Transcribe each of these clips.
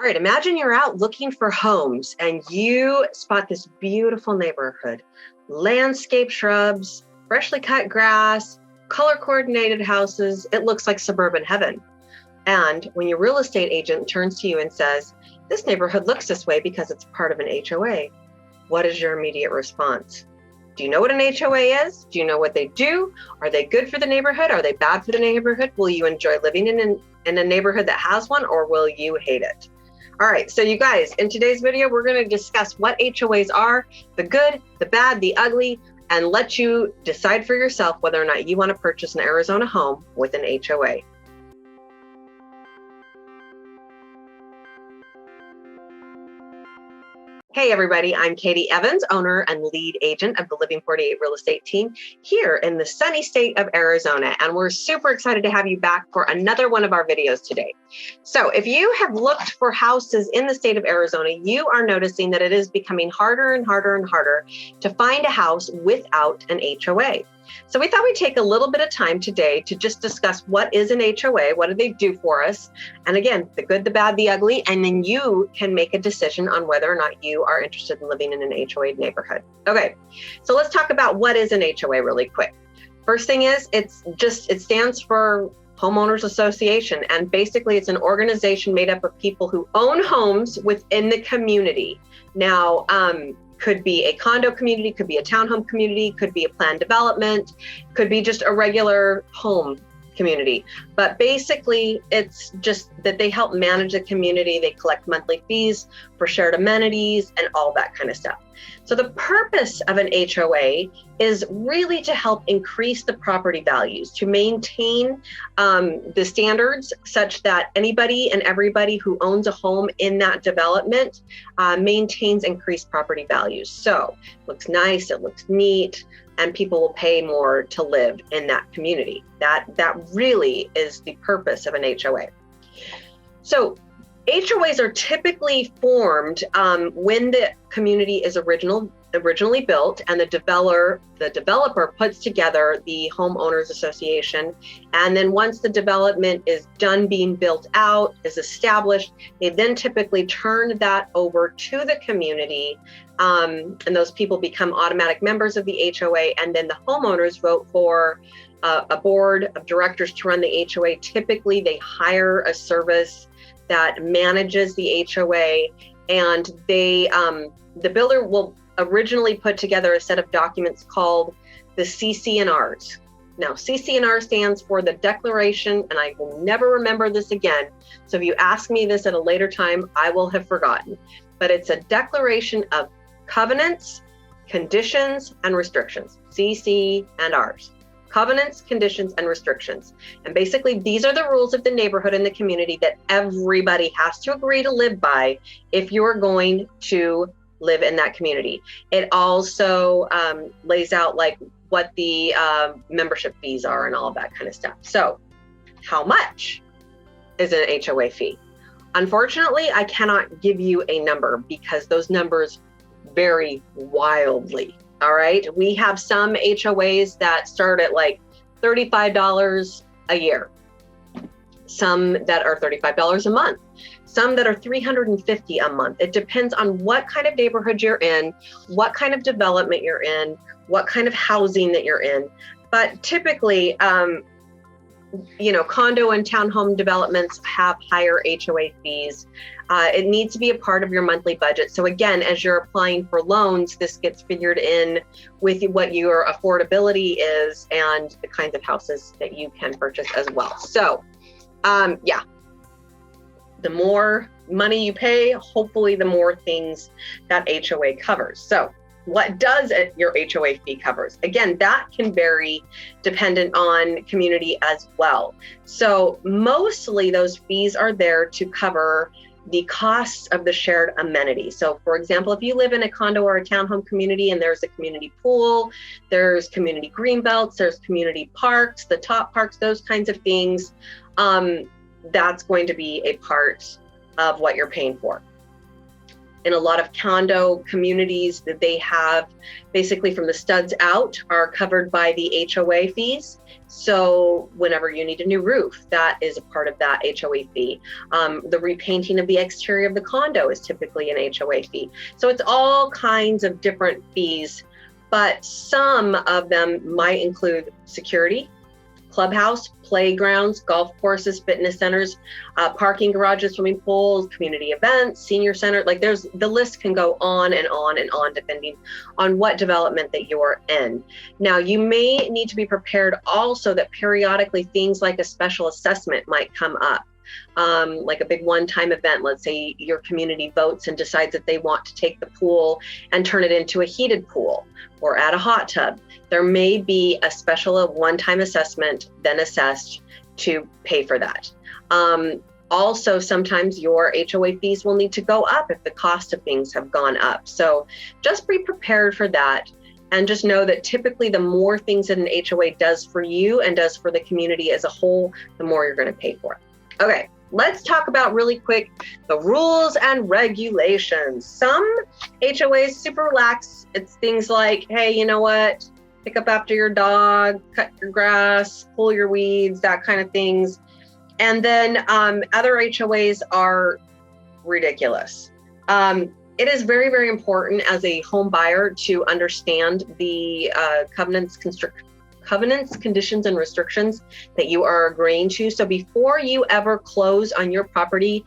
All right, imagine you're out looking for homes and you spot this beautiful neighborhood, landscape shrubs, freshly cut grass, color coordinated houses. It looks like suburban heaven. And when your real estate agent turns to you and says, this neighborhood looks this way because it's part of an HOA, what is your immediate response? Do you know what an HOA is? Do you know what they do? Are they good for the neighborhood? Are they bad for the neighborhood? Will you enjoy living in a neighborhood that has one, or will you hate it? All right, so you guys, in today's video, we're going to discuss what HOAs are, the good, the bad, the ugly, and let you decide for yourself whether or not you want to purchase an Arizona home with an HOA. Hey everybody, I'm Katie Evans, owner and lead agent of the Living 48 real estate team here in the sunny state of Arizona. And we're super excited to have you back for another one of our videos today. So if you have looked for houses in the state of Arizona, you are noticing that it is becoming harder and harder and harder to find a house without an HOA. So we thought we'd take a little bit of time today to just discuss what is an HOA, what do they do for us, and again, the good, the bad, the ugly, and then you can make a decision on whether or not you are interested in living in an HOA neighborhood. Okay, so let's talk about what is an HOA really quick. First thing is, it stands for Homeowners Association, and basically it's an organization made up of people who own homes within the community. Now, could be a condo community, could be a townhome community, could be a planned development, could be just a regular home community. But basically, it's just that they help manage the community. They collect monthly fees for shared amenities and all that kind of stuff. So the purpose of an HOA is really to help increase the property values, to maintain the standards such that anybody and everybody who owns a home in that development maintains increased property values. So it looks nice, it looks neat, and people will pay more to live in that community. That really is the purpose of an HOA. So HOAs are typically formed when the community is originally built and the developer puts together the homeowners association. And then once the development is done being built out, is established, they then typically turn that over to the community. And those people become automatic members of the HOA. And then the homeowners vote for a board of directors to run the HOA. Typically, they hire a service that manages the HOA, and they the builder will originally put together a set of documents called the CC&Rs. Now, CC&R stands for the Declaration, and I will never remember this again. So if you ask me this at a later time, I will have forgotten. But it's a declaration of covenants, conditions, and restrictions. CC&Rs. Covenants, conditions, and restrictions. And basically, these are the rules of the neighborhood and the community that everybody has to agree to live by if you're going to live in that community. It also lays out like what the membership fees are and all of that kind of stuff. So how much is an HOA fee? Unfortunately, I cannot give you a number because those numbers vary wildly. All right, we have some HOAs that start at like $35 a year, some that are $35 a month, some that are $350 a month. It depends on what kind of neighborhood you're in, what kind of development you're in, what kind of housing that you're in. But typically, condo and townhome developments have higher HOA fees. It needs to be a part of your monthly budget. So again, as you're applying for loans, this gets figured in with what your affordability is and the kinds of houses that you can purchase as well. So the more money you pay, hopefully the more things that HOA covers. So what does your HOA fee covers? Again, that can vary dependent on community as well. So mostly those fees are there to cover the costs of the shared amenity. So for example, if you live in a condo or a townhome community and there's a community pool, there's community green belts, there's community parks, the top parks, those kinds of things, that's going to be a part of what you're paying for. in a lot of condo communities that they have basically from the studs out are covered by the HOA fees. So whenever you need a new roof, that is a part of that HOA fee. The repainting of the exterior of the condo is typically an HOA fee. So it's all kinds of different fees, but some of them might include security, clubhouse, playgrounds, golf courses, fitness centers, parking garages, swimming pools, community events, senior center. Like the list can go on and on and on depending on what development that you're in. Now, you may need to be prepared also that periodically things like a special assessment might come up. Like a big one-time event. Let's say your community votes and decides that they want to take the pool and turn it into a heated pool or add a hot tub. There may be a special one-time assessment then assessed to pay for that. Also, sometimes your HOA fees will need to go up if the cost of things have gone up. So just be prepared for that. And just know that typically the more things that an HOA does for you and does for the community as a whole, the more you're going to pay for it. Okay, let's talk about really quick the rules and regulations. Some HOAs super relaxed. It's things like, hey, you know what? Pick up after your dog, cut your grass, pull your weeds, that kind of things. And then other HOAs are ridiculous. It is very, very important as a home buyer to understand the covenants, conditions, and restrictions that you are agreeing to. So before you ever close on your property,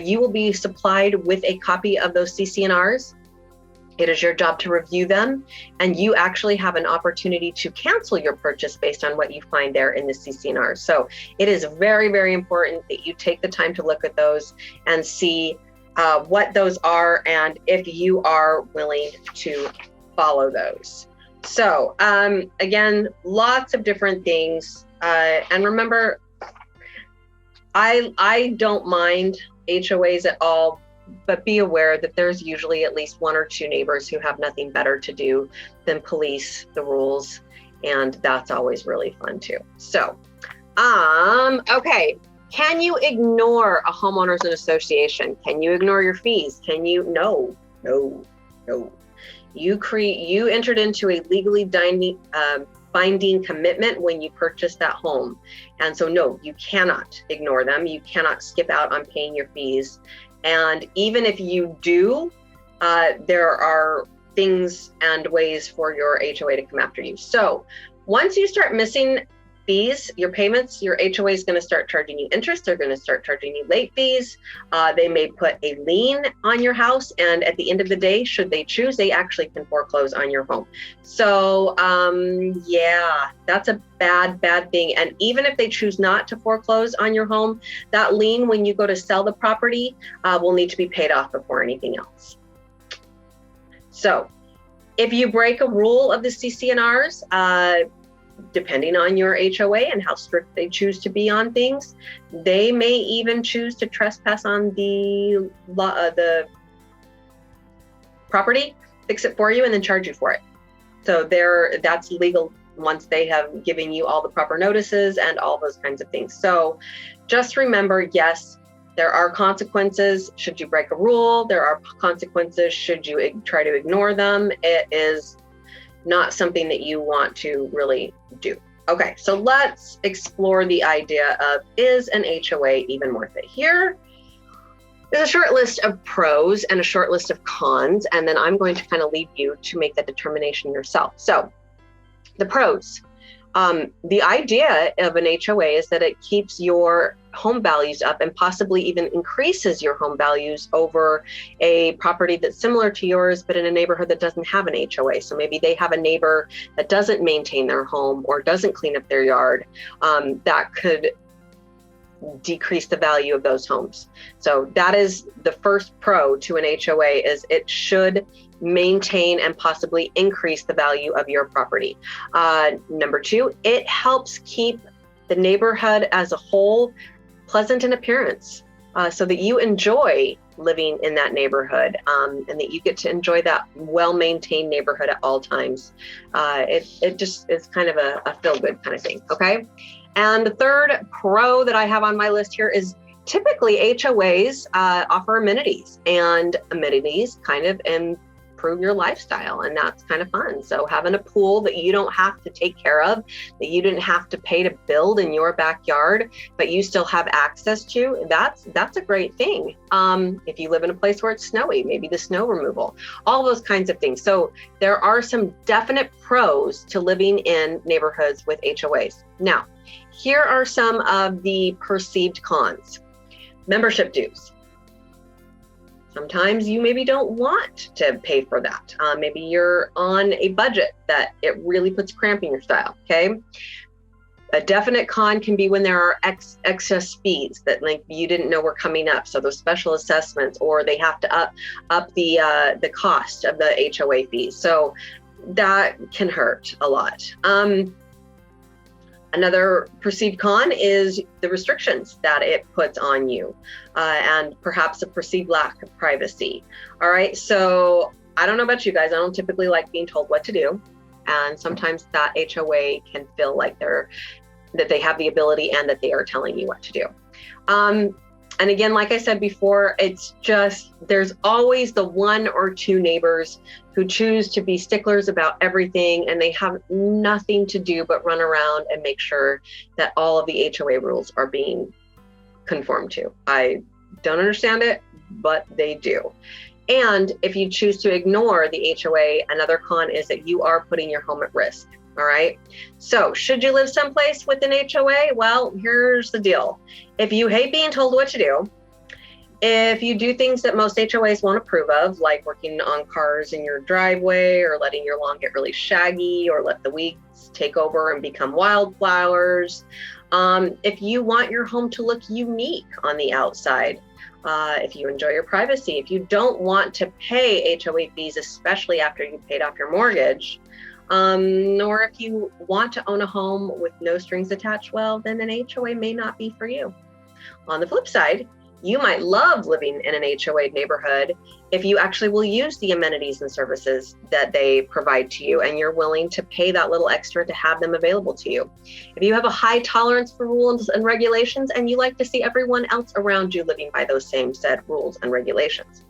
you will be supplied with a copy of those CC&Rs. It is your job to review them, and you actually have an opportunity to cancel your purchase based on what you find there in the CC&R. So it is very, very important that you take the time to look at those and see what those are and if you are willing to follow those. So again, lots of different things. And remember, I don't mind HOAs at all, but be aware that there's usually at least one or two neighbors who have nothing better to do than police the rules. And that's always really fun too. So, okay. Can you ignore a homeowners association? Can you ignore your fees? Can you? No. You entered into a legally binding commitment when you purchased that home. And so no, you cannot ignore them. You cannot skip out on paying your fees. And even if you do, there are things and ways for your HOA to come after you. So once you start missing fees, your payments, your HOA is going to start charging you interest. They're going to start charging you late fees. They may put a lien on your house. And at the end of the day, should they choose, they actually can foreclose on your home. So yeah, that's a bad thing. And even if they choose not to foreclose on your home, that lien, when you go to sell the property, will need to be paid off before anything else. So if you break a rule of the CC&Rs, depending on your HOA and how strict they choose to be on things, they may even choose to trespass on the property, fix it for you, and then charge you for it. So that's legal once they have given you all the proper notices and all those kinds of things. So just remember, yes, there are consequences should you break a rule. There are consequences should you try to ignore them. It is not something that you want to really do. Okay, so let's explore the idea of, is an HOA even worth it? Here is a short list of pros and a short list of cons, and then I'm going to kind of leave you to make that determination yourself. So the pros, the idea of an HOA is that it keeps your home values up and possibly even increases your home values over a property that's similar to yours, but in a neighborhood that doesn't have an HOA. So maybe they have a neighbor that doesn't maintain their home or doesn't clean up their yard. That could decrease the value of those homes. So that is the first pro to an HOA, is it should maintain and possibly increase the value of your property. Number two, it helps keep the neighborhood as a whole pleasant in appearance, so that you enjoy living in that neighborhood, and that you get to enjoy that well-maintained neighborhood at all times. It just is kind of a feel-good kind of thing, okay? And the third pro that I have on my list here is typically HOAs offer amenities, and amenities kind of improve your lifestyle, and that's kind of fun. So having a pool that you don't have to take care of, that you didn't have to pay to build in your backyard, but you still have access to, that's a great thing. If you live in a place where it's snowy, maybe the snow removal, all those kinds of things. So there are some definite pros to living in neighborhoods with HOAs. Now, here are some of the perceived cons. Membership dues. Sometimes you maybe don't want to pay for that. Maybe you're on a budget that it really puts cramp in your style, okay? A definite con can be when there are excess fees that like you didn't know were coming up. So those special assessments, or they have to up the cost of the HOA fees. So that can hurt a lot. Another perceived con is the restrictions that it puts on you, and perhaps a perceived lack of privacy. All right, so I don't know about you guys, I don't typically like being told what to do. And sometimes that HOA can feel like that they have the ability and that they are telling you what to do. And again, like I said before, it's just, there's always the one or two neighbors who choose to be sticklers about everything, and they have nothing to do but run around and make sure that all of the HOA rules are being conformed to. I don't understand it, but they do. And if you choose to ignore the HOA, another con is that you are putting your home at risk. All right. So should you live someplace with an HOA? Well, here's the deal. If you hate being told what to do, if you do things that most HOAs won't approve of, like working on cars in your driveway, or letting your lawn get really shaggy, or let the weeds take over and become wildflowers, if you want your home to look unique on the outside, if you enjoy your privacy, if you don't want to pay HOA fees, especially after you've paid off your mortgage, or if you want to own a home with no strings attached, well, then an HOA may not be for you. On the flip side, you might love living in an HOA neighborhood if you actually will use the amenities and services that they provide to you, and you're willing to pay that little extra to have them available to you. If you have a high tolerance for rules and regulations, and you like to see everyone else around you living by those same set rules and regulations.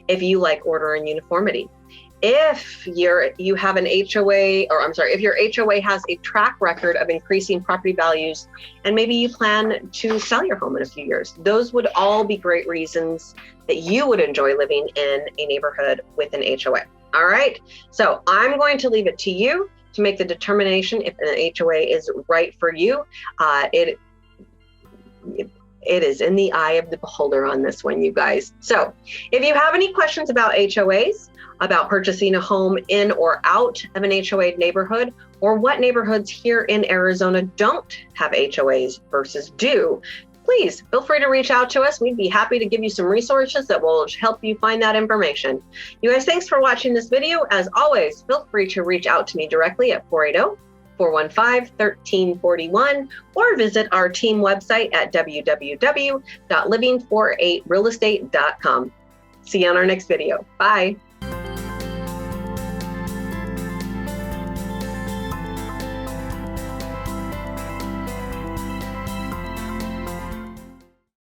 If you like order and uniformity. If you have an HOA, if your HOA has a track record of increasing property values, and maybe you plan to sell your home in a few years, those would all be great reasons that you would enjoy living in a neighborhood with an HOA. All right, so I'm going to leave it to you to make the determination if an HOA is right for you. It is in the eye of the beholder on this one, you guys. So if you have any questions about HOAs, about purchasing a home in or out of an HOA neighborhood, or what neighborhoods here in Arizona don't have HOAs versus do, please feel free to reach out to us. We'd be happy to give you some resources that will help you find that information. You guys, thanks for watching this video. As always, feel free to reach out to me directly at 480-415-1341, or visit our team website at www.living48realestate.com. See you on our next video. Bye.